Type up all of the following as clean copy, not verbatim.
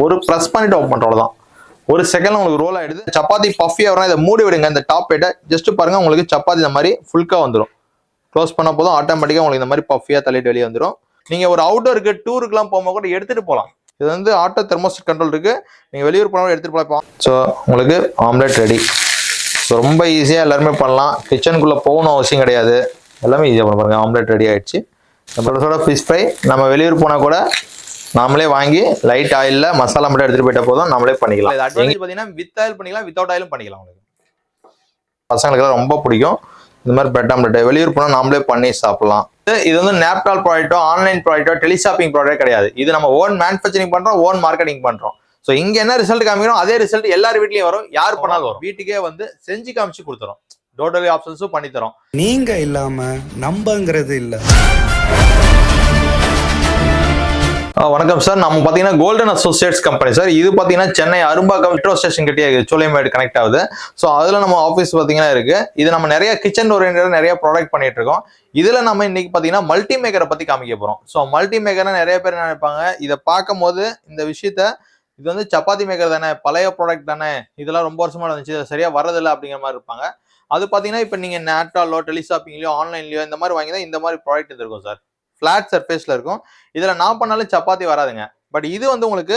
ஒரு ப்ரெஸ் பண்ணிட்டு ஓப்பன் பண்றதுதான். ஒரு செகண்ட்ல உங்களுக்கு ரோல் ஆயிடுது. சப்பாத்தி பஃபியா வரும். இதை மூடி விடுங்க. இந்த டாப் பேட்டை ஜஸ்ட் பாருங்க, உங்களுக்கு சப்பாத்தி இந்த மாதிரி ஃபுல்கா வந்துடும். க்ளோஸ் பண்ண போதும் ஆட்டோமேட்டிக்கா உங்களுக்கு இந்த மாதிரி பஃபியா தள்ளிட்டு வெளியே வந்துடும். நீங்க ஒரு அவுட்டோருக்கு டூருக்குலாம் போகும்போது கூட எடுத்துட்டு போகலாம். இது வந்து ஆட்டோ தெர்மோஸ்டேட் கண்ட்ரோல் இருக்கு. நீங்க வெளியூர் போனாலும் எடுத்துட்டு போகலாம். ஸோ உங்களுக்கு ஆம்லெட் ரெடி. ஸோ ரொம்ப ஈஸியாக எல்லாருமே பண்ணலாம். கிச்சனுக்குள்ளே போகணும் அவசியம் கிடையாது. எல்லாமே ஈஸியாக பண்ண பாருங்க. ஆம்லெட் ரெடி ஆயிடுச்சு. நம்மளோட ஃபிஷ் ஃப்ரை நம்ம வெளியூர் போனால் கூட நாமளே வாங்கி லைட் ஆயில்ல மசாலா மட்டும் எடுத்துட்டு போயிட்ட போதும் நம்மளே பண்ணிக்கலாம். இது அட்வான்டேஜ் பார்த்தீங்கன்னா வித் ஆயில் பண்ணிக்கலாம், வித்தவுட் ஆயிலும் பண்ணிக்கலாம். உங்களுக்கு பசங்களுக்கு ரொம்ப பிடிக்கும் இந்த மாதிரி பிரெட் ஆம்லெட். வெளியூர் போனால் நாமளே பண்ணி சாப்பிடலாம். இது வந்து நேப்டால் ப்ராடக்ட்டோ ஆன்லைன் ப்ராடக்ட்டோ டெலிஷாப்பிங் ப்ராடக்ட் கிடையாது. இது நம்ம ஓன் மேனுஃபேக்சரிங் பண்றோம், ஓன் மார்க்கெட்டிங் பண்றோம். ஸோ இங்க என்ன ரிசல்ட் காமிக்கிறோம் அதே ரிசல்ட் எல்லார் வீட்லயும் வரும். யார் பண்ணாலும் வரும். வீட்டுக்கே வந்து செஞ்சு காமிச்சு கொடுத்துரும். டோர் டெலிவரி ஆப்ஷன்ஸும் பண்ணி தரோம். நீங்க இல்லாம நம்பங்கிறது இல்ல. வணக்கம் சார். நம்ம பார்த்தீங்கன்னா கோல்டன் அசோசியேட்ஸ் கம்பெனி சார். இது பார்த்தீங்கன்னா சென்னை அரும்பாக்கம் மெட்ரோ ஸ்டேஷன் கிட்டே சோலைமேடு கனெக்ட் ஆகுது. ஸோ அதில் நம்ம ஆஃபீஸ் பார்த்தீங்கன்னா இருக்கு. இது நம்ம நிறைய கிச்சன் ஓரியன்டட் நிறைய ப்ராடக்ட் பண்ணிட்டு இருக்கோம். இதில் நம்ம இன்னைக்கு பார்த்தீங்கன்னா மல்டி மேக்கரை பற்றி காமிக்க போகிறோம். ஸோ மல்டி மேக்கர்னா நிறைய பேர் நினைப்பாங்க, இதை பார்க்கும் போது இந்த விஷயத்த இது வந்து சப்பாத்தி மேக்கர் தானே, பழைய ப்ராடக்ட் தானே, இதெல்லாம் ரொம்ப வருஷமா இருந்துச்சு, சரியா வரதில்லை அப்படிங்கிற மாதிரி இருப்பாங்க. அது பார்த்தீங்கன்னா இப்போ நீங்கள் நேட்டாலோ டெலிஷாப்பிங்லையோ ஆன்லைன்லையோ இந்த மாதிரி வாங்கி தான் இந்த மாதிரி ப்ராடக்ட் இருக்கும் சார். ஃபிளாட் சர்ஃபேஸ்ல இருக்கும். இதுல நான் பண்ணாலும் சப்பாத்தி வராதுங்க. பட் இது வந்து உங்களுக்கு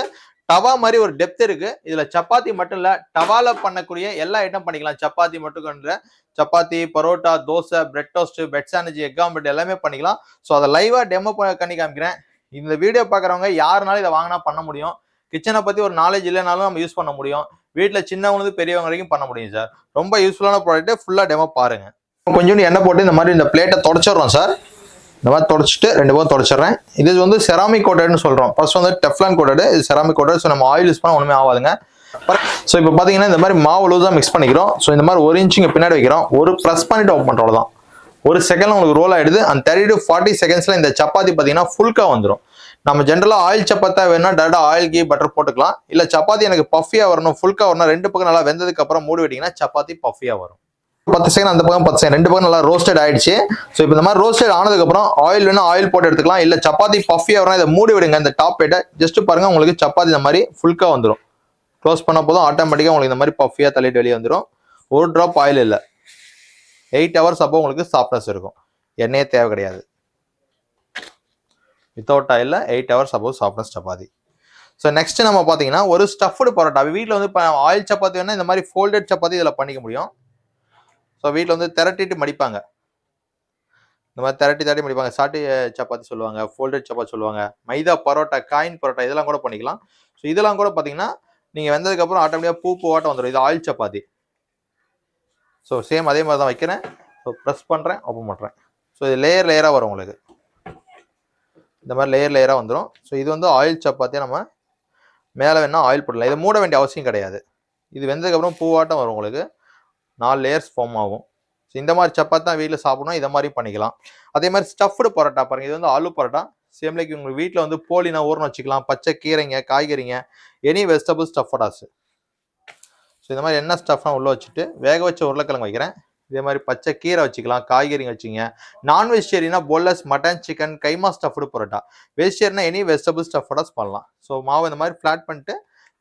டவா மாதிரி ஒரு டெப்த் இருக்கு. இதுல சப்பாத்தி மட்டும் இல்ல, டவால பண்ணக்கூடிய எல்லா ஐட்டம் பண்ணிக்கலாம். சப்பாத்தி மட்டும் கொண்டு chapati, parotta, dosa, bread toast, bread sandwich, egg omelette எல்லாமே பண்ணிக்கலாம். ஸோ அதை லைவா டெமோ பண்ணி காமிக்கிறேன். இந்த வீடியோ பாக்குறவங்க யாருனாலும் இதை வாங்கினா பண்ண முடியும். கிச்சனை பத்தி ஒரு நாலேஜ் இல்லைனாலும் நம்ம யூஸ் பண்ண முடியும். வீட்டுல சின்னவங்களுக்கு பெரியவங்க வரைக்கும் பண்ண முடியும் சார். ரொம்ப யூஸ்ஃபுல்லான ப்ராடக்ட். ஃபுல்லா டெமோ பாருங்க. கொஞ்சோண்டு எண்ணெய் போட்டு இந்த மாதிரி இந்த பிளேட்டை தொடச்சிடுறோம் சார். இந்த மாதிரி தொடச்சிட்டு ரெண்டு பேரும் தொடச்சிடுறேன். இது வந்து செராமிக் கோட்டட்னு சொல்றோம். ஃபர்ஸ்ட் வந்து டெஃப்லான் கோட்டட், இது செராமிக் கோட்டட். ஸோ நம்ம ஆயில் யூஸ் பண்ண ஒண்ணுமே ஆகாதுங்க. ஸோ இப்போ பார்த்தீங்கன்னா இந்த மாதிரி மாவு லூஸாக மிக்ஸ் பண்ணிக்கிறோம். ஸோ இந்த மாதிரி 1 இன்ச் இங்கே பின்னாடி வைக்கிறோம். ஒரு ப்ரெஸ் பண்ணிட்டு ஓப்பன் பண்ணுறது தான். ஒரு செகண்ட்ல உங்களுக்கு ரோல் ஆயிடுது. அந்த 30 to 40 செகண்ட்ஸ்ல இந்த சப்பாத்தி பார்த்தீங்கன்னா ஃபுல்கா வந்துடும். நம்ம ஜென்ரலாக ஆயில் சப்பாத்தா வேணும்னா டேரக்டா ஆயில் கீ பட்டர் போட்டுக்கலாம். இல்லை சப்பாத்தி எனக்கு பஃபியா வரணும், ஃபுல்கா வரணும், ரெண்டு பக்கம் நல்லா வெந்ததுக்கு அப்புறம் மூடி விட்டீங்கன்னா சப்பாத்தி பஃபியா வரும். 10 செகண்ட் அந்த பக்கம் 10 செகண்ட் ரெண்டு பக்கம் நல்லா ரோஸ்டட் ஆயிடுச்சு. ஸோ இப்போ இந்த மாதிரி ரோஸ்டட் ஆனதுக்கு அப்புறம் ஆயில் வேணும் ஆயில் போட்டு எடுத்துக்கலாம். இல்லை சப்பாத்தி பஃபியா வரும், இதை மூடி விடுங்க. இந்த டாப் பேட்டை ஜஸ்ட் பாருங்க, உங்களுக்கு சப்பாத்தி இந்த மாதிரி ஃபுல்கா வந்துடும். க்ளோஸ் பண்ண போதும் ஆட்டோமேட்டிக்காக உங்களுக்கு இந்த மாதிரி பஃபியா தள்ளிட்டு வெளியே வந்துடும். ஒரு ட்ராப் ஆயில் இல்லை. 8 hours அப்போ உங்களுக்கு சாஃப்ட்னஸ் இருக்கும். எண்ணெயே தேவை கிடையாது. வித்தவுட் ஆயில்ல 8 hours அப்போ சாஃப்ட்னஸ் சப்பாத்தி. ஸோ நெக்ஸ்ட் நம்ம பார்த்தீங்கன்னா ஒரு ஸ்டஃப்டு பரோட்டா. வீட்டில் வந்து ஆயில் சப்பாத்தி வேணா இந்த மாதிரி ஃபோல்டட் சப்பாத்தி இதில் பண்ணிக்க முடியும். ஸோ வீட்டில் வந்து திரட்டிட்டு மடிப்பாங்க. இந்த மாதிரி திரட்டி மடிப்பாங்க. சாட்டி சப்பாத்தி சொல்லுவாங்க, ஃபோல்டட் சப்பாத்தி சொல்லுவாங்க, மைதா பரோட்டா, காயின் பரோட்டா இதெல்லாம் கூட பண்ணிக்கலாம். ஸோ இதெல்லாம் கூட பார்த்தீங்கன்னா நீங்கள் வெந்ததுக்கப்புறம் ஆட்டோமேட்டிக்காக பூ வாட்டம் வந்துடும். இது ஆயில் சப்பாத்தி. ஸோ சேம் அதே மாதிரி தான் வைக்கிறேன். ஸோ ப்ரெஸ் பண்ணுறேன், ஓப்பன் பண்ணுறேன். ஸோ இது லேயராக வரும் உங்களுக்கு. இந்த மாதிரி லேயராக வந்துடும். ஸோ இது வந்து ஆயில் சப்பாத்தியாக நம்ம மேலே வேணால் ஆயில் போடலாம். இதை மூட வேண்டிய அவசியம் கிடையாது. இது வெந்ததுக்கப்புறம் பூவாட்டம் வரும் உங்களுக்கு. 4 லேயர்ஸ் ஃபார்ம் ஆகும். ஸோ இந்த மாதிரி சப்பாத்தி தான் வீட்டில் சாப்பிடணும். இதை மாதிரி பண்ணிக்கலாம். அதே மாதிரி ஸ்டஃப்டு பரோட்டா பாருங்க. இது வந்து ஆலு பரோட்டா. சேம் லைக் உங்கள் வீட்டில் வந்து போலினா ஊறணும் வச்சுக்கலாம். பச்சை கீரைங்க, காய்கறிங்க, எனி வெஜிடபிள் ஸ்டஃப்டாஸ். ஸோ இந்த மாதிரி என்ன ஸ்டஃப்னா உள்ளே வச்சுட்டு வேக வச்ச உருளைக்கிழங்கு வைக்கிறேன். இதே மாதிரி பச்சை கீரை வச்சுக்கலாம், காய்கறிங்க வச்சுங்க. நான் வெஜிடேரியனா போல்லஸ் மட்டன், சிக்கன், கைமா ஸ்டஃப்டு பரோட்டா. வெஜிடேரியனா எனி வெஜிடபிள் ஸ்டஃப்டாஸ் பண்ணலாம். ஸோ மாவு இந்த மாதிரி ஃப்ளாட் பண்ணிட்டு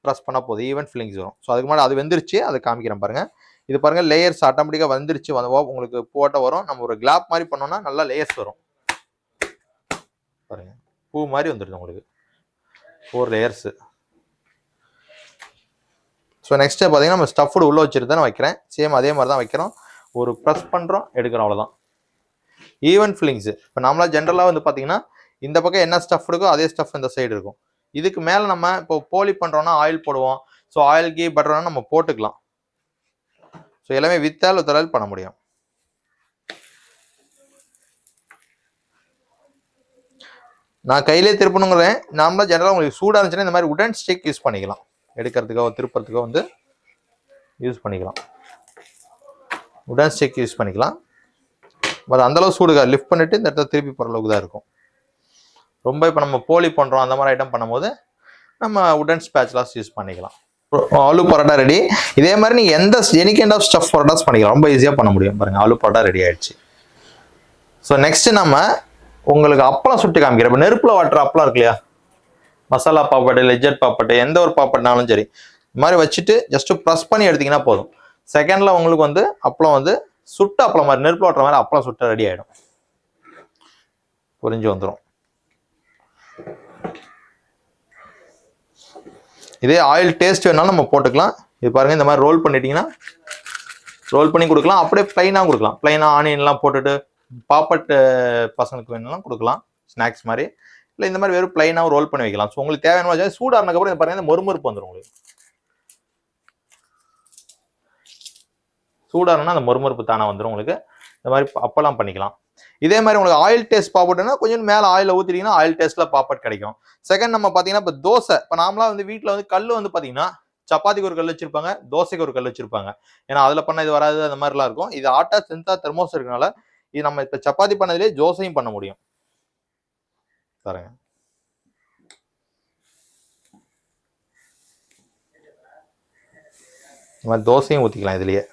ப்ரெஸ் பண்ண போதும் ஈவன் ஃபில்லிங்ஸ் வரும். ஸோ அதுக்கு முன்னாடி அது வெந்துருச்சு, அதை காமிக்கிறேன் பாருங்க. இது பாருங்க லேயர்ஸ் ஆட்டோமேட்டிக்காக வந்துருச்சு. உங்களுக்கு போட்ட வரும். நம்ம ஒரு கிளாப் மாதிரி பண்ணோம்னா நல்லா லேயர்ஸ் வரும். பாருங்க பூ மாதிரி வந்துடுது உங்களுக்கு. 4 லேயர்ஸ். ஸோ நெக்ஸ்ட் பார்த்தீங்கன்னா நம்ம ஸ்டஃப்டு உள்ள வச்சுட்டு தான் வைக்கிறேன். சேம் அதே மாதிரி தான் வைக்கிறோம். ஒரு ப்ரெஸ் பண்ணுறோம், எடுக்கிறோம், அவ்வளோதான். ஈவன் ஃபில்லிங்ஸு. இப்போ நம்மளாம் ஜென்ரலாக வந்து பார்த்தீங்கன்னா இந்த பக்கம் என்ன ஸ்டஃப் இருக்கோ அதே ஸ்டஃப் இந்த சைடு இருக்கும். இதுக்கு மேலே நம்ம இப்போ போலி பண்ணுறோம்னா ஆயில் போடுவோம். ஸோ ஆயில் கீ பட்டர்னா நம்ம போட்டுக்கலாம். ஸோ எல்லாமே வித்தால் வித்தரால் பண்ண முடியும். நான் கையிலே திருப்பணுங்கிறேன். நாமளா ஜெனரலாக உங்களுக்கு சூடாக இருந்துச்சுன்னா இந்த மாதிரி உடன் ஸ்டிக் யூஸ் பண்ணிக்கலாம். எடுக்கிறதுக்கோ திருப்பறதுக்கோ வந்து யூஸ் பண்ணிக்கலாம். உடன் ஸ்டிக் யூஸ் பண்ணிக்கலாம். பட் அந்தளவு சூடுగా லிஃப்ட் பண்ணிட்டு இந்த இடத்துல திருப்பி போகிற அளவுக்கு தான் இருக்கும். ரொம்ப இப்போ நம்ம போலி பண்ணுறோம் அந்த மாதிரி ஐட்டம் பண்ணும்போது நம்ம உடன் ஸ்பேச்சுலாஸ் யூஸ் பண்ணிக்கலாம். ஆலு பரோட்டா ரெடி. இதே மாதிரி நீங்கள் any kind of stuff parathas பண்ணிக்கலாம். ரொம்ப ஈஸியாக பண்ண முடியும். பாருங்கள் ஆலு பரோட்டா ரெடி ஆயிடுச்சு. ஸோ நெக்ஸ்ட் நம்ம உங்களுக்கு அப்பளம் சுட்டு காமிக்கிறேன். இப்போ நெருப்பில் வாட்டுற அப்பளம் இருக்கு இல்லையா, மசாலா பாப்பட்டு, லெஜெட் பாப்பட்டு, எந்த ஒரு பாப்பட்னாலும் சரி, இந்த மாதிரி வச்சுட்டு ஜஸ்ட் ப்ரெஸ் பண்ணி எடுத்தீங்கன்னா போதும். செகண்ட்ல உங்களுக்கு வந்து அப்பளம் வந்து சுட்ட அப்பளம் மாதிரி, நெருப்பு ஓட்டுற மாதிரி அப்பளம் சுட்ட ரெடி ஆகிடும், பொரிஞ்சு வந்துடும். இதே ஆயில் டேஸ்ட் வேணாலும் நம்ம போட்டுக்கலாம். இது பாருங்க, இந்த மாதிரி ரோல் பண்ணிட்டீங்கன்னா ரோல் பண்ணி கொடுக்கலாம். அப்படியே பிளைனாக கொடுக்கலாம். பிளைனாக ஆனியன்லாம் போட்டுட்டு பாப்பட் பசங்களுக்கு வேணும்லாம் கொடுக்கலாம், ஸ்நாக்ஸ் மாதிரி. இல்லை இந்த மாதிரி வெறும் பிளைனாக ரோல் பண்ணி வைக்கலாம். ஸோ உங்களுக்கு தேவையான மாதிரி சூடானதுக்கப்புறம் பாருங்க, இந்த மொறுமொறுப்பு வந்துடும் உங்களுக்கு. சூடானா அந்த மொறுமொறுப்பு தானே வந்துடும் உங்களுக்கு. இந்த மாதிரி அப்பெல்லாம் பண்ணிக்கலாம். இதே மாதிரி உங்களுக்கு ஆயில் டேஸ்ட் பாப்பட்னா கொஞ்சம் மேலே ஆயில ஊற்றிட்டீங்கன்னா ஆயில் டேஸ்ட்ல பாப்பட் கிடைக்கும். செகண்ட் நம்ம பார்த்தீங்கன்னா இப்போ தோசை, இப்போ நாமளாக வந்து வீட்டில் வந்து கல் வந்து பார்த்தீங்கன்னா சப்பாத்திக்கு ஒரு கல் வச்சிருப்பாங்க, தோசைக்கு ஒரு கல் வச்சிருப்பாங்க. ஏன்னா அதில் பண்ண இது வராது, அந்த மாதிரிலாம் இருக்கும். இது ஆட்டா சென்சா தெர்மோஸ் இருக்கனால இது நம்ம இப்போ சப்பாத்தி பண்ணதுலேயே தோசையும் பண்ண முடியும். பாருங்க, இந்த மாதிரி தோசையும் ஊற்றிக்கலாம். இதுலேயே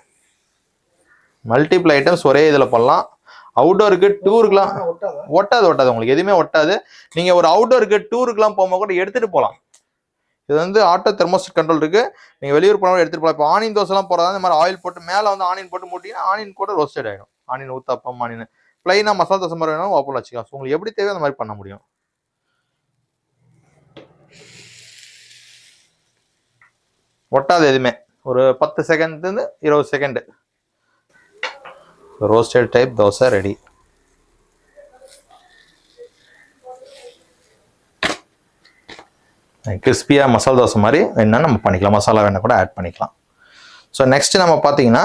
மல்டிபிள் ஐட்டம்ஸ் ஒரே இதில் பண்ணலாம். அவுட்டோருக்கு டூருக்குலாம் ஒட்டாது உங்களுக்கு, எதுவுமே ஒட்டாது. நீங்கள் ஒரு அவுட்டோருக்கு டூருக்குலாம் போகும்போது கூட எடுத்துகிட்டு போகலாம். இது வந்து ஆட்டோ தெர்மோஸ்டேட் கண்ட்ரோல் இருக்கு. நீங்கள் வெளியூர் போனாலும் எடுத்துகிட்டு போகலாம். இப்போ ஆனியன் தோசைலாம் போகிறதா இந்த மாதிரி ஆயில் போட்டு மேலே வந்து ஆனியன் போட்டு மூட்டிங்கன்னா ஆனியன் கூட ரோஸ்டட் ஆகிடும். ஆனியன் ஊத்தாப்பம், ஆனியன் பிளைனாக மசாலா தோசை மாதிரி வேணாலும் ஓப்பன் வச்சுக்கலாம். ஸோ உங்களுக்கு எப்படி தேவையோ அந்த மாதிரி பண்ண முடியும். ஒட்டாது எதுவுமே. ஒரு 10 செகண்ட்லேருந்து 20 second roasted type dosa ready. கிறிஸ்பியாக மசாலா தோசை மாதிரி வேணா நம்ம பண்ணிக்கலாம், மசாலா வேணா கூட ஆட் பண்ணிக்கலாம். ஸோ நெக்ஸ்ட் நம்ம பார்த்தீங்கன்னா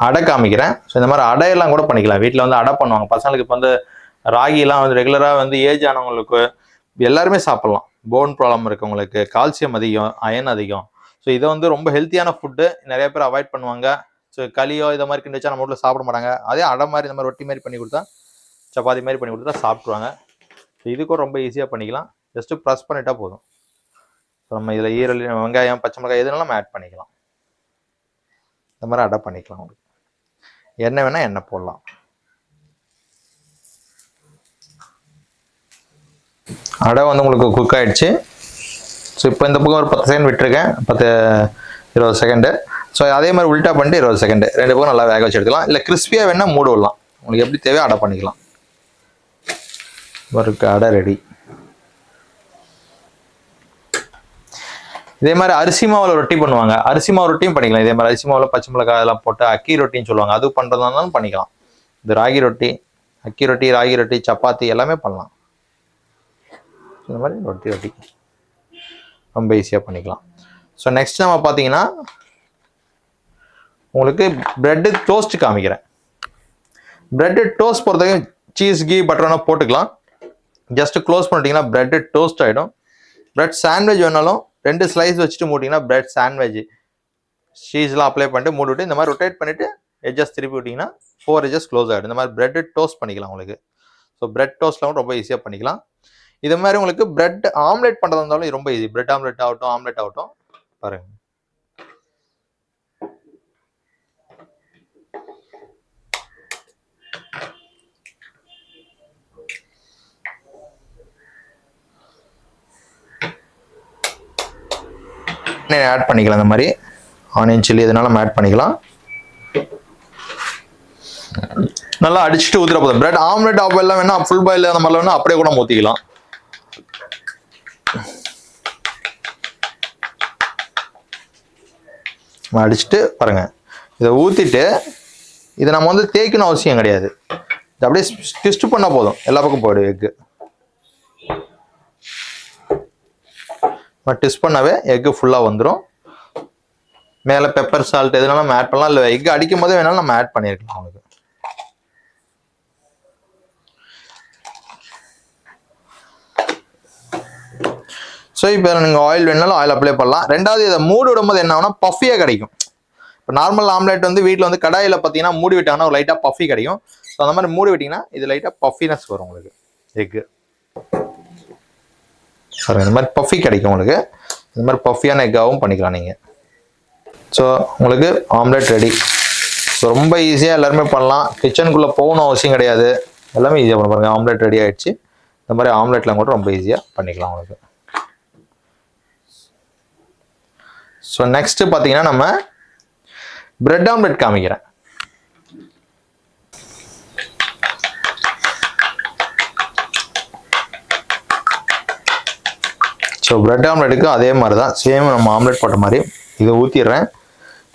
அடை காமிக்கிறேன். ஸோ இந்த மாதிரி அடையெல்லாம் கூட பண்ணிக்கலாம். வீட்டில் வந்து அடை பண்ணுவாங்க பசங்களுக்கு. இப்போ வந்து ராகிலாம் வந்து ரெகுலராக வந்து ஏஜ் ஆனவங்களுக்கு எல்லாருமே சாப்பிட்லாம். போன் ப்ராப்ளம் இருக்கவங்களுக்கு, கால்சியம் அதிகம், அயன் அதிகம். ஸோ இதை வந்து ரொம்ப ஹெல்த்தியான ஃபுட்டு, நிறைய பேர் அவாய்ட் பண்ணுவாங்க. ஸோ களியோ இதை மாதிரி கிண்டி வச்சா நம்ம வீட்டில் சாப்பிட மாட்டாங்க. அதே அடை மாதிரி இந்த மாதிரி ரொட்டி மாதிரி பண்ணி கொடுத்தா, சப்பாத்தி மாதிரி பண்ணி கொடுத்தா சாப்பிட்ருவாங்க. ஸோ இதுக்கும் ரொம்ப ஈஸியாக பண்ணிக்கலாம். ஜஸ்ட்டு ப்ரெஸ் பண்ணிட்டா போதும். ஸோ நம்ம இதில் ஈரல், வெங்காயம், பச்சை மிளகாய் எதுனாலும் நம்ம ஆட் பண்ணிக்கலாம். இந்த மாதிரி அடை பண்ணிக்கலாம். உங்களுக்கு எண்ணெய் வேணால் எண்ணெய் போடலாம். அடை வந்து உங்களுக்கு குக் ஆகிடுச்சு. ஸோ இப்போ இந்த பக்கம் ஒரு 10 செகண்ட் விட்டுருக்கேன், 10-20 செகண்டு. ஸோ அதே மாதிரி உல்ட்டா பண்ணிட்டு 20 செகண்டு, ரெண்டு பக்கம் நல்லா வேக வச்சு எடுத்துக்கலாம். இல்லை கிறிஸ்பியாக வேணால் மூட விடலாம். உங்களுக்கு எப்படி தேவையோ அடை பண்ணிக்கலாம். ஒரு அடை ரெடி. இதே மாதிரி அரிசி மாவில் ரொட்டி பண்ணுவாங்க. அரிசி மாவு ரொட்டியும் பண்ணிக்கலாம். இதே மாதிரி அரிசி மாவில் பச்சை மிளகாய் அதெல்லாம் போட்டு அக்கி ரொட்டின்னு சொல்லுவாங்க, அது பண்ணுறதா இருந்தாலும் பண்ணிக்கலாம். இது ராகி ரொட்டி, அக்கி ரொட்டி, ராகி ரொட்டி, சப்பாத்தி எல்லாமே பண்ணலாம். இந்த மாதிரி ரொட்டி ரொம்ப ஈஸியாக பண்ணிக்கலாம். ஸோ நெக்ஸ்ட் நம்ம பார்த்தீங்கன்னா உங்களுக்கு பிரெட்டு டோஸ்ட் காமிக்கிறேன். பிரெட்டு டோஸ்ட் பொறுத்தவரைக்கும் சீஸ், கீ, பட்டர் வேணால் போட்டுக்கலாம். ஜஸ்ட் க்ளோஸ் பண்ணிட்டீங்கன்னா பிரெட்டு டோஸ்ட் ஆகிடும். பிரெட் சாண்ட்விச் வேணாலும் 2 ஸ்லைஸ் வச்சுட்டு மூட்டிங்கன்னா பிரெட் சாண்ட்விச். சீஸ்லாம் அப்ளை பண்ணிட்டு மூடிவிட்டு இந்த மாதிரி ரொட்டேட் பண்ணிவிட்டு எட்ஜஸ் திருப்பி விட்டிங்கன்னா 4 எட்ஜஸ் க்ளோஸ் ஆகிடும். இந்த மாதிரி பிரெட்டு டோஸ்ட் பண்ணிக்கலாம் உங்களுக்கு. ஸோ பிரெட் டோஸ்ட்லாம் ரொம்ப ஈஸியாக பண்ணிக்கலாம். இது மாதிரி உங்களுக்கு பிரெட் ஆம்லெட் பண்ணுறதா இருந்தாலும் ரொம்ப ஈஸி. பிரெட் ஆம்லெட் ஆகட்டும், ஆம்லெட் ஆகட்டும், பாருங்கள். ஆட் பண்ணிக்கலாம். இந்த மாதிரி ஆனியன் சில்லி இதனால நம்ம ஆட் பண்ணிக்கலாம். நல்லா அடிச்சுட்டு ஊத்துற போதும். பிரெட் ஆம்லெட் எல்லாம் வேணா ஃபுல் பாயில் அந்த மாதிரிலாம் வேணா அப்படியே கூட ஊற்றிக்கலாம். அடிச்சுட்டு பாருங்க, இதை ஊற்றிட்டு இதை நம்ம வந்து தேய்க்கணும் அவசியம் கிடையாது. இதை அப்படியே ட்விஸ்ட் பண்ணால் போதும், எல்லா பக்கம் போய்டும் எக்கு. ட்விஸ்ட் பண்ணாவே எக்கு ஃபுல்லாக வந்துடும். மேலே பெப்பர், சால்ட் எதுனாலும் நம்ம ஆட் பண்ணலாம். இல்லை எக்கு அடிக்கும் போதே வேணாலும் நம்ம ஆட் பண்ணியிருக்கலாம் உங்களுக்கு. ஸோ இப்போ நீங்கள் ஆயில் வேணாலும் ஆயில் அப்ளை பண்ணலாம். ரெண்டாவது இதை மூடி விடும்போது என்ன ஆகும்னா பஃபியாக கிடைக்கும். இப்போ நார்மல் ஆம்லெட் வந்து வீட்டில் வந்து கடாயில் பார்த்தீங்கன்னா மூடி விட்டாங்கன்னா லைட்டாக பஃபி கிடைக்கும். ஸோ அந்த மாதிரி மூடி விட்டிங்கன்னா இது லைட்டாக பஃபினஸ் வரும் உங்களுக்கு எக்கு. சார் இந்த மாதிரி பஃபி கிடைக்கும் உங்களுக்கு. இந்த மாதிரி பஃபியான எக்காகவும் பண்ணிக்கலாம் நீங்கள். ஸோ உங்களுக்கு ஆம்லெட் ரெடி. ஸோ ரொம்ப ஈஸியாக எல்லாருமே பண்ணலாம். கிச்சனுக்குள்ளே போகணும் அவசியம் கிடையாது. எல்லாமே ஈஸியாக பண்ண பாருங்கள். ஆம்லெட் ரெடி ஆகிடுச்சு. இந்த மாதிரி ஆம்லெட்லாம் கூட ரொம்ப ஈஸியாக பண்ணிக்கலாம் உங்களுக்கு. ஸோ நெக்ஸ்ட் பார்த்தீங்கன்னா நம்ம பிரெட் ஆம்லெட் காமிக்கிறேன். ஸோ பிரெட் ஆம்லெட்டுக்கு அதே மாதிரி தான், சேம் நம்ம ஆம்லெட் போட்ட மாதிரி இதை ஊற்றிடுறேன்.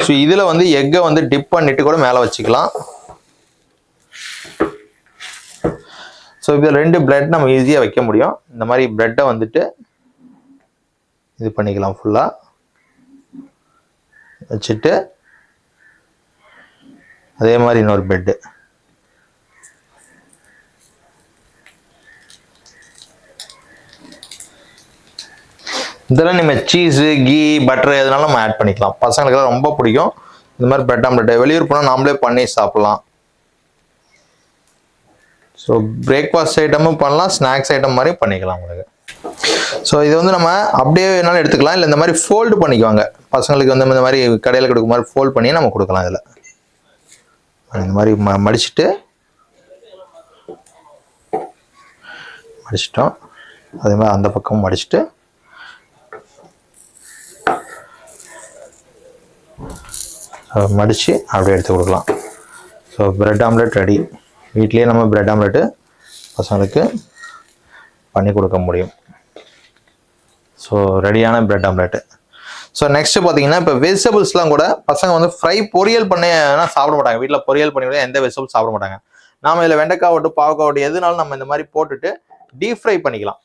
ஸோ இதில் வந்து எக்கை வந்து டிப் பண்ணிட்டு கூட மேலே வச்சுக்கலாம். ஸோ இதில் 2 பிரெட் நம்ம ஈஸியாக வைக்க முடியும். இந்த மாதிரி பிரெட்டை வந்துட்டு இது பண்ணிக்கலாம், ஃபுல்லாக வச்சுட்டு அதே மாதிரி இன்னொரு பிரெட்டு. இதெல்லாம் நம்ம சீஸு, கீ, பட்டர் எதுனாலும் நம்ம ஆட் பண்ணிக்கலாம். பசங்களுக்கெல்லாம் ரொம்ப பிடிக்கும் இந்த மாதிரி பிரெட் ஆம்லெட். வெளியூர் போனால் நாமளே பண்ணி சாப்பிட்லாம். ஸோ பிரேக்ஃபாஸ்ட் ஐட்டமும் பண்ணலாம், ஸ்நாக்ஸ் ஐட்டம் மாதிரி பண்ணிக்கலாம் உங்களுக்கு. ஸோ இது வந்து நம்ம அப்படியே வேணாலும் எடுத்துக்கலாம், இல்லை இந்த மாதிரி ஃபோல்டு பண்ணிக்குவாங்க. பசங்களுக்கு வந்து இந்த மாதிரி கடையில் கொடுக்கும் மாதிரி ஃபோல்ட் பண்ணி நம்ம கொடுக்கலாம். இதில் இந்த மாதிரி மடிச்சிட்டோம். அதே மாதிரி அந்த பக்கமும் மடிச்சுட்டு மடித்து அப்படியே எடுத்து கொடுக்கலாம். So bread omelette ready. வீட்லேயே நம்ம பிரெட் ஆம்லெட்டு பசங்களுக்கு பண்ணி கொடுக்க முடியும். ஸோ ரெடியான பிரெட் ஆம்லெட்டு. ஸோ நெக்ஸ்ட் பார்த்தீங்கன்னா இப்போ வெஜிடபிள்ஸ்லாம் கூட பசங்க வந்து பொரியல் பண்ணா சாப்பிட மாட்டாங்க. வீட்டில் பொரியல் பண்ணி கூட எந்த வெஜிடபிள்ஸ் சாப்பிட மாட்டாங்க. நாம் இதில் வெண்டைக்காய் பாவக்காய் எதுனாலும் நம்ம இந்த மாதிரி போட்டுட்டு டீப் ஃப்ரை பண்ணிக்கலாம்.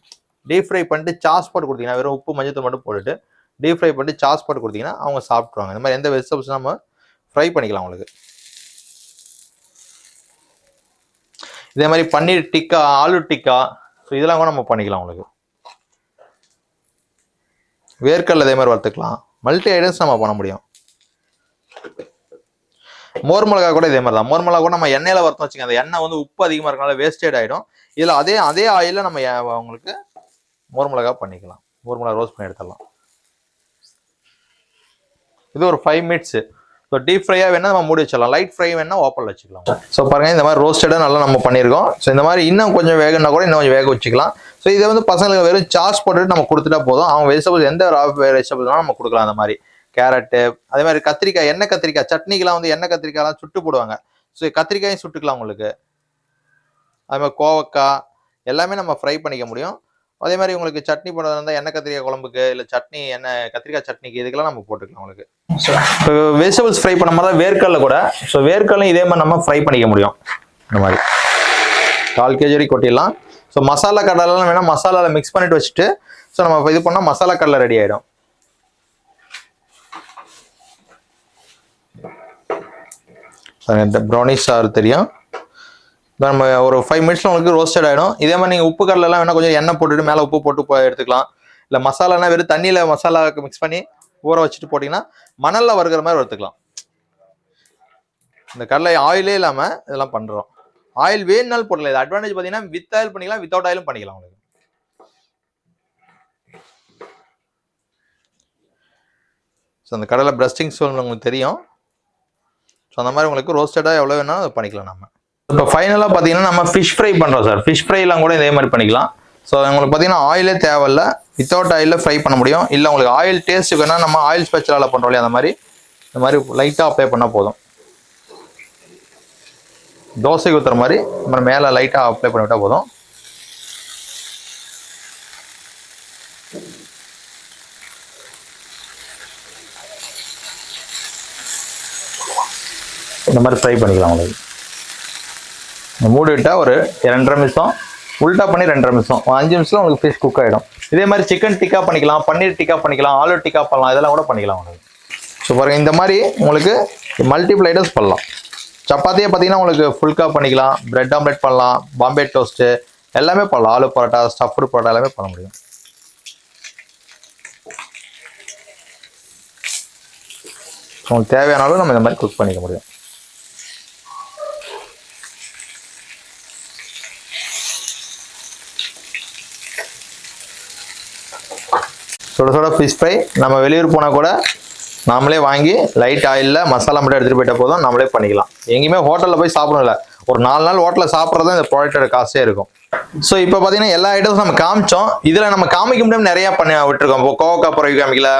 டீப் ஃப்ரை பண்ணிட்டு சாஸ் போட்டு கொடுத்தீங்கன்னா, வெறும் உப்பு மஞ்சள் மட்டும் போட்டுட்டு டீப் ஃப்ரை பண்ணிட்டு சாஸ் போட்டு கொடுத்தீங்கன்னா அவங்க சாப்பிட்ருவாங்க. இந்த மாதிரி எந்த வெஜிடபிள்ஸ் நம்ம ஃப்ரை பண்ணிக்கலாம் உங்களுக்கு. இதே மாதிரி பன்னீர் டிக்கா, ஆலு டிக்கா, ஸோ இதெல்லாம் கூட நம்ம பண்ணிக்கலாம் உங்களுக்கு. வேர்க்கடலை இதே மாதிரி வறுத்துக்கலாம். மல்டி ஐட்டம்ஸ் நம்ம பண்ண முடியும். மோர் மிளகா கூட இதே மாதிரி தான். மோர் மிளகா கூட நம்ம எண்ணெயில் வறுத்தோம் வச்சுக்கோங்க, அந்த எண்ணெய் வந்து உப்பு அதிகமாக இருக்கனால வேஸ்டேட் ஆகிடும். இதில் அதே ஆயிலில் நம்ம உங்களுக்கு மோர் மிளகா பண்ணிக்கலாம். மோர் மிளகா ரோஸ்ட் பண்ணி எடுத்துடலாம். இது ஒரு 5 மினிட்ஸு. ஸோ டீப் ஃப்ரையாக வேணால் நம்ம மூடி வச்சிடலாம், லைட் ஃப்ரை வேணால் ஓப்பனில் வச்சுக்கலாம். ஸோ பாருங்கள், இந்த மாதிரி ரோஸ்டடாக நல்லா நம்ம பண்ணியிருக்கோம். ஸோ இந்த மாதிரி இன்னும் கொஞ்சம் வேகனா கூட இன்னும் கொஞ்சம் வேக வச்சுக்கலாம். ஸோ இதை வந்து பசங்களுக்கு வெறும் சாஸ் போட்டுட்டு நம்ம கொடுத்துட்டா போதும். அவங்க வெஜிடபிள்ஸ் எந்த வெஜிடபிள்ஸ்னாலும் நம்ம கொடுக்கலாம். அந்த மாதிரி கேரட்டு, அதே மாதிரி கத்திரிக்காய், எண்ணெய் கத்திரிக்காய், சட்னிக்கெலாம் வந்து எண்ணெய் கத்திரிக்காய்லாம் சுட்டு போடுவாங்க. ஸோ கத்திரிக்காயும் சுட்டுக்கலாம் உங்களுக்கு. அதே மாதிரி கோவக்காய் எல்லாமே நம்ம ஃப்ரை பண்ணிக்க முடியும். அதே மாதிரி உங்களுக்கு சட்னி போடுறதா இருந்தால் எண்ணெய் கத்திரிக்காய் குழம்புக்கு, இல்லை சட்னி கத்திரிக்காய் சட்னிக்கு இதுக்கெல்லாம் நம்ம போட்டுக்கலாம் உங்களுக்கு. இப்போ வெஜிடபிள்ஸ் ஃப்ரை பண்ண மாதிரி தான் வேர்க்கடலை கூட. ஸோ வேர்க்கடலையும் இதே மாதிரி நம்ம ஃப்ரை பண்ணிக்க முடியும். இந்த மாதிரி 4 kg வரைக்கும் கொட்டிடலாம். ஸோ மசாலா கடலைலாம் வேணால் மசாலாவில் மிக்ஸ் பண்ணிட்டு வச்சுட்டு ஸோ நம்ம இது பண்ணால் மசாலா கடலை ரெடி ஆகிடும். இந்த ப்ரௌனிஷ் சாறு தெரியும். நம்ம ஒரு 5 மினிட்ஸில் உங்களுக்கு ரோஸ்டட் ஆகிடும். இதே மாதிரி நீங்கள் உப்பு கடலைலாம் வேணால் கொஞ்சம் எண்ணெய் போட்டுட்டு மேலே உப்பு போட்டு எடுத்துக்கலாம். இல்லை மசாலானா வெறும் தண்ணியில் மசாலாவுக்கு மிக்ஸ் பண்ணி ஊற வச்சுட்டு போட்டிங்கன்னா மணலில் வறுக்கிற மாதிரி வறுத்துக்கலாம். இந்த கடலை ஆயிலே இல்லாமல் இதெல்லாம் பண்ணுறோம். ஆயில் வேணுனாலும் போடலாம். இது அட்வான்டேஜ் பார்த்தீங்கன்னா வித் ஆயில் பண்ணிக்கலாம், வித்தவுட் ஆயிலும் பண்ணிக்கலாம் உங்களுக்கு. ஸோ அந்த கடலை பிரஸ்டிங்ஸ் உங்களுக்கு தெரியும். ஸோ அந்த மாதிரி உங்களுக்கு ரோஸ்டடாக எவ்வளோ வேணாலும் அதை பண்ணிக்கலாம் நம்ம. இப்போ ஃபைனலாக பார்த்தீங்கன்னா நம்ம ஃபிஷ் ஃப்ரை பண்ணுறோம் சார். ஃபிஷ் ஃப்ரைலாம் கூட இதே மாதிரி பண்ணிக்கலாம். ஸோ உங்களுக்கு பார்த்தீங்கன்னா ஆயிலே தேவையில்லை, வித்தவுட் ஆயிலில் ஃப்ரை பண்ண முடியும். இல்லை உங்களுக்கு ஆயில் டேஸ்ட்டுக்கு வேணால் நம்ம ஆயில் ஸ்பெஷலால் பண்ணுறோம் இல்லையா, அந்த மாதிரி இந்த மாதிரி லைட்டாக அப்ளை பண்ணால் போதும். தோசைக்கு ஊற்றுற மாதிரி நம்ம மேலே லைட்டாக அப்ளை பண்ணிவிட்டால் போதும். இந்த மாதிரி ஃப்ரை பண்ணிக்கலாம் உங்களுக்கு. மூடி விட்டால் ஒரு 2.5 நிமிஷம், உல்ட்டா பண்ணி 2.5 நிமிஷம், 5 நிமிஷத்தில் உங்களுக்கு ஃபிஷ் குக் ஆகிடும். இதே மாதிரி சிக்கன் டிக்கா பண்ணிக்கலாம், பன்னீர் டிக்கா பண்ணிக்கலாம், ஆலு டிக்கா பண்ணலாம், இதெல்லாம் கூட பண்ணிக்கலாம் உங்களுக்கு. ஸோ பாருங்கள், இந்த மாதிரி உங்களுக்கு மல்டிபிள் ஐட்டம்ஸ் பண்ணலாம். சப்பாத்தியே பார்த்தீங்கன்னா உங்களுக்கு ஃபுல்கா பண்ணிக்கலாம், பிரெட் ஆம்லெட் பண்ணலாம், பாம்பே டோஸ்ட்டு எல்லாமே பண்ணலாம். ஆலு பரோட்டா, ஸ்டஃப்டு பரோட்டா எல்லாமே பண்ண முடியும். உங்களுக்கு தேவையானாலும் நம்ம இந்த மாதிரி குக் பண்ணிக்க முடியும். சுட சுட ஃபிஷ் ஃப்ரை நம்ம வெளியூர் போனால் கூட நாமளே வாங்கி லைட் ஆயிலில் மசாலா மட்டும் எடுத்துகிட்டு போயிட்ட போதும், நம்மளே பண்ணிக்கலாம். எங்கேயுமே ஹோட்டலில் போய் சாப்பிடணும் இல்லை, ஒரு 4 நாள் ஹோட்டலில் சாப்பிட்றது இந்த ப்ராடக்டோட காஸ்டே இருக்கும். ஸோ இப்போ பார்த்தீங்கன்னா எல்லா ஐட்டம்ஸும் நம்ம காமிச்சோம். இதில் நம்ம காமிக்க முடியாமல் நிறையா பண்ணி விட்டுருக்கோம். இப்போ கோவக்கா புறவை காமிக்கல,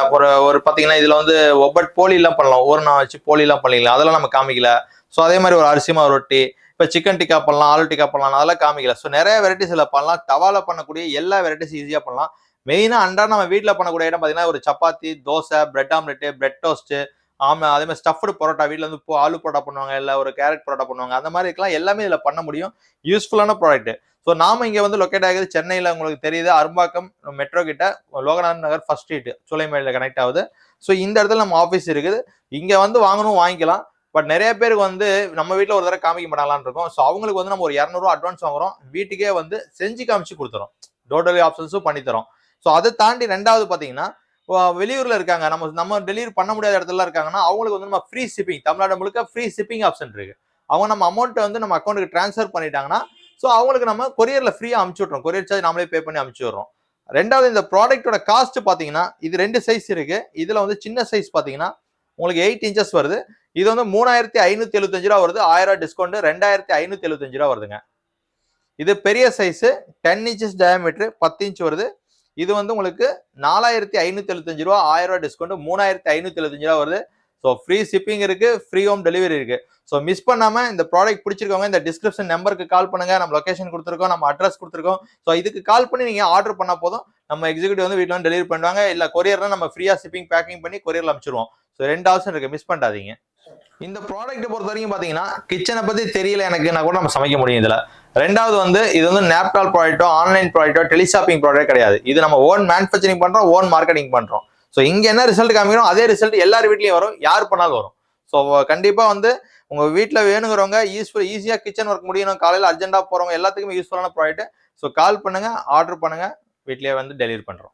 ஒரு பார்த்தீங்கன்னா இதில் வந்து ஒவ்வொரு போலிலாம் பண்ணலாம், ஒரு நாள் வச்சு போலிலாம் பண்ணிக்கலாம், அதெல்லாம் நம்ம காமிக்கல. ஸோ அதே மாதிரி ஒரு அரிசி மாவு ரொட்டி, இப்போ சிக்கன் டிக்கா பண்ணலாம், ஆலு டிக்கா பண்ணலாம், அதெல்லாம் காமிக்கல. ஸோ நிறைய வெரைட்டிஸ் இதில் பண்ணலாம். தவால பண்ணக்கூடிய எல்லா வெரைட்டிஸ் ஈஸியாக பண்ணலாம். மெயினாக அன்றாட நம்ம வீட்டில் பண்ணக்கூடிய ஐட்டம் பார்த்தீங்கன்னா ஒரு chapati, dosa, bread omelette, bread toast, அதே மாதிரி ஸ்டஃப்டு பரோட்டா, வீட்டில் வந்து ஆலு பரோட்டா பண்ணுவாங்க, இல்லை ஒரு கேரட் பரோட்டா பண்ணுவாங்க, அந்த மாதிரி இருக்கலாம். எல்லாமே இதில் பண்ண முடியும். யூஸ்ஃபுல்லான ப்ராடக்ட். ஸோ நாம இங்கே வந்து லொக்கேட் ஆகுது சென்னையில், உங்களுக்கு தெரியுது, அரும்பாக்கம் மெட்ரோ கிட்ட லோகநாதன் நகர் ஃபர்ஸ்ட் ஸ்ட்ரீட் சூளைமேடில் கனெக்ட் ஆகுது. ஸோ இந்த இடத்துல நம்ம ஆஃபீஸ் இருக்குது. இங்கே வந்து வாங்கணும் வாங்கிக்கலாம். பட் நிறைய பேருக்கு வந்து நம்ம வீட்டில் ஒரு தடவை காமிக்க மாட்டாங்களான்னு இருக்கும். ஸோ அவங்களுக்கு வந்து நம்ம ஒரு 200 அட்வான்ஸ் வாங்குறோம், வீட்டுக்கே வந்து செஞ்சு காமிச்சு கொடுத்துறோம், டோர் டெலிவரி ஆப்ஷன்ஸும் பண்ணித்தரோம். ஸோ அதை தாண்டி ரெண்டாவது பார்த்தீங்கன்னா வெளியூர்ல இருக்காங்க, நம்ம டெலிவரி பண்ண முடியாத இடத்துல இருக்காங்கன்னா அவங்களுக்கு வந்து நம்ம ஃப்ரீ ஷிப்பிங், தமிழ்நாடு முழுக்க ஃப்ரீ ஷிப்பிங் ஆப்ஷன் இருக்கு. அவங்க நம்ம அமௌண்ட்டை வந்து நம்ம அக்கௌண்ட்டுக்கு ட்ரான்ஸ்ஃபர் பண்ணிட்டாங்கன்னா ஸோ அவங்களுக்கு நம்ம கொரியர்ல ஃப்ரீயா அமுச்சு விட்றோம், கொரியர் சார்ஜ் நாமளே பே பண்ணி அமுச்சு விடுறோம். ரெண்டாவது இந்த ப்ராடக்ட்டோட காஸ்ட் பார்த்தீங்கன்னா இது 2 சைஸ் இருக்கு. இதுல வந்து சின்ன சைஸ் பார்த்தீங்கன்னா உங்களுக்கு 8 இன்ச்சஸ் வருது. இது வந்து 3575 ரூபா வருது, 1000 ரூபா டிஸ்கவுண்ட் 2575 ரூபா வருதுங்க. இது பெரிய சைஸ் 10 இன்ச்சஸ் டயாமீட்டர் 10 இன்ச் வருது. இது வந்து உங்களுக்கு 4575 ரூபா, 1000 ரூபா டிஸ்கவுண்ட் 3575 ரூபா வருது. ஸோ ஃப்ரீ ஷிப்பிங் இருக்கு, ஃப்ரீ ஹோம் டெலிவரி இருக்கு. ஸோ மிஸ் பண்ணாம இந்த ப்ராடக்ட் பிடிச்சிருக்கவங்க இந்த டிஸ்கிரிப்ஷன் நம்பருக்கு கால் பண்ணுங்க. நம்ம லொகேஷன் கொடுத்துருக்கோம், நம்ம அட்ரஸ் கொடுத்துருக்கோம். ஸோ இதுக்கு கால் பண்ணி நீங்க ஆர்டர் பண்ணா போதும், நம்ம எக்ஸிக்யூட்டிவ் வந்து வீட்டில் வந்து டெலிவரி பண்ணுவாங்க. இல்ல கொரியர்னா நம்ம ஃப்ரீயா ஷிப்பிங் பேக்கிங் பண்ணி கொரியர்ல அனுப்பிச்சிருவோம். ஸோ 2 ஆப்ஷன் இருக்கு, மிஸ் பண்ணாதீங்க. இந்த ப்ராடக்ட் பொறுத்த வரைக்கும் பாத்தீங்கன்னா கிச்சனை பத்தி தெரியல எனக்குன்னா கூட நம்ம சமைக்க முடியும் இதுல. ரெண்டாவது வந்து இது வந்து நேப்டால் ப்ராடக்ட்டோ, ஆன்லைன் ப்ராடக்ட்டோ, டெலிஷாப்பிங் ப்ராடக்ட் கிடையாது. இது நம்ம ஓன் மேனுஃபேக்சரிங் பண்றோம், ஓன் மார்க்கெட்டிங் பண்றோம். ஸோ இங்க என்ன ரிசல்ட் காமிக்கிறோம் அதே ரிசல்ட் எல்லார் வீட்லயும் வரும், யார் பண்ணாலும் வரும். ஸோ கண்டிப்பா வந்து உங்க வீட்டுல வேணுங்கிறவங்க ஈஸியா கிச்சன் ஒர்க் முடியணும், காலையில அர்ஜென்டா போறவங்க எல்லாத்துக்குமே யூஸ்ஃபுல்லான ப்ராடக்ட். ஸோ கால் பண்ணுங்க, ஆர்டர் பண்ணுங்க, வீட்லயே வந்து டெலிவரி பண்றோம்.